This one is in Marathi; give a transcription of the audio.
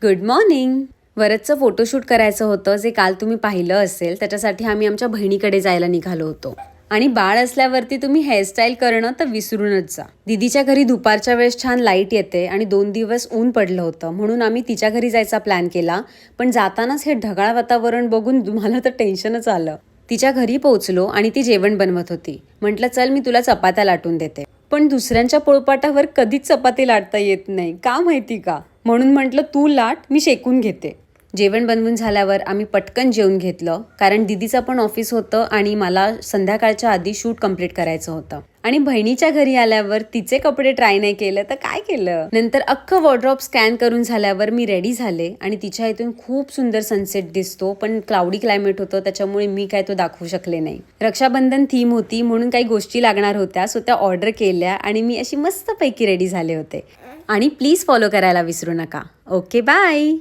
Good morning. वरदचं फोटोशूट करायचं होतं जे काल तुम्ही पाहिलं असेल. त्याच्यासाठी आम्ही आमच्या बहिणीकडे जायला निघालो होतो. आणि बाळ असल्यावरती तुम्ही हेअरस्टाईल करणं तर विसरूनच जा. दीदीच्या घरी दुपारच्या वेळेस छान लाईट येते आणि 2 दिवस ऊन पडलं होतं म्हणून आम्ही तिच्या घरी जायचा प्लॅन केला. पण जातानाच हे ढगाळ वातावरण बघून मला तर टेन्शनच आलं. तिच्या घरी पोहोचलो आणि ती जेवण बनवत होती. म्हटलं चल मी तुला चपात्या लाटून देते. पण दुसऱ्यांच्या पोळपाटावर कधीच चपाती लाटता येत नाही का माहिती का. म्हणून म्हटलं तू लाट, मी शेकून घेते. जेवण बनवून झाल्यावर आम्ही पटकन जेवून घेतलं कारण दीदीचं पण ऑफिस होतं आणि मला संध्याकाळच्या आधी शूट कंप्लीट करायचं होतं. आणि बहिणीच्या घरी आल्यावर तिचे कपडे ट्राय नाही केलं तर काय केलं. नंतर अख्खं वॉर्डरोब स्कॅन करून झाल्यावर मी रेडी झाले आणि तिच्या इथून खूप सुंदर सनसेट दिसतो. पण क्लाउडी क्लायमेट होतं त्याच्यामुळे मी काय तो दाखवू शकले नाही. रक्षाबंधन थीम होती म्हणून काही गोष्टी लागणार होत्या सो त्या ऑर्डर केल्या आणि मी अशी मस्तपैकी रेडी झाले होते. आणि प्लीज फॉलो करायला विसरू नका. Okay bye.